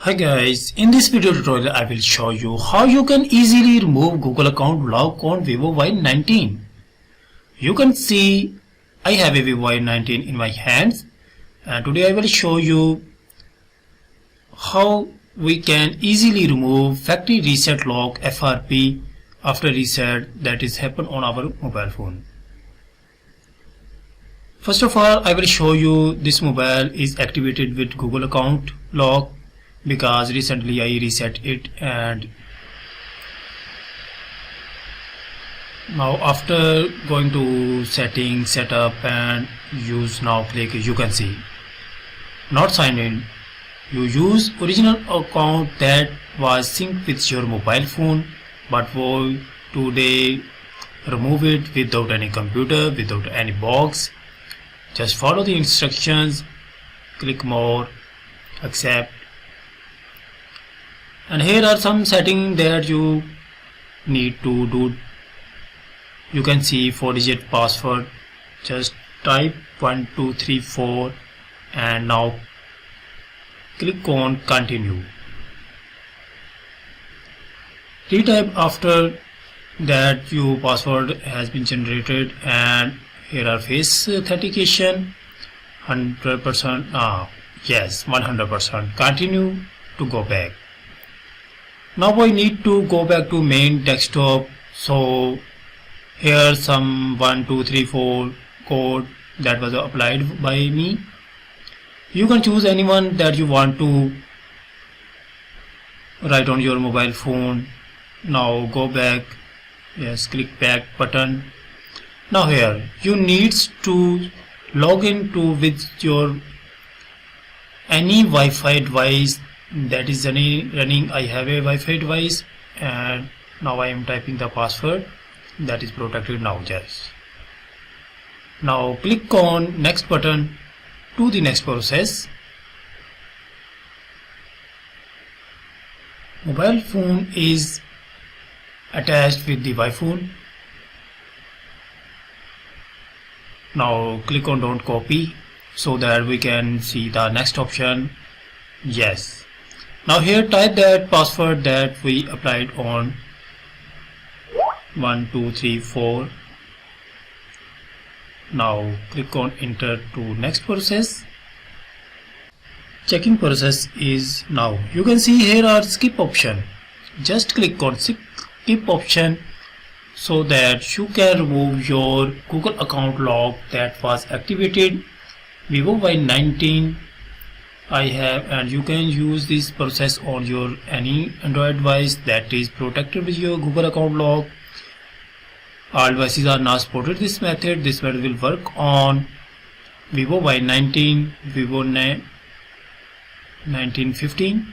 Hi guys, in this video tutorial I will show you how you can easily remove Google account lock on Vivo Y19. You can see I have a Vivo Y19 in my hands and today I will show you how we can easily remove factory reset lock FRP after reset that is happen on our mobile phone. First of all, I will show you this mobile is activated with Google account lock because recently I reset it, and now after going to settings, setup and use, now click, you can see not signed in. You use original account that was synced with your mobile phone, but for today remove it without any computer, without any box. Just follow the instructions, click more, accept, and here are some settings that you need to do. You can see 4-digit password, just type 1234 and now click on continue. Retype after that your password has been generated, and here are face authentication 100%. Yes, 100%. Continue to go back. Now I need to go back to main desktop, so here some 1 2 3 4 code that was applied by me. You can choose anyone that you want to write on your mobile phone. Now go back, yes, click back button. Now here you need to log into with your any Wi-Fi device that is running. I have a Wi-Fi device and now I am typing the password that is protected now. Yes, now click on next button to the next process. Mobile phone is attached with the Wi-Fi. Now click on don't copy so that we can see the next option. Yes, now here type that password that we applied on 1 2 3 4. Now click on enter to next process. Checking process is now. You can see here are skip option. Just click on skip option so that you can remove your Google account lock that was activated Vivo Y19 I have, and you can use this process on your any Android device that is protected with your Google account lock. All devices are not supported this method. This method will work on Vivo Y19, Vivo 1915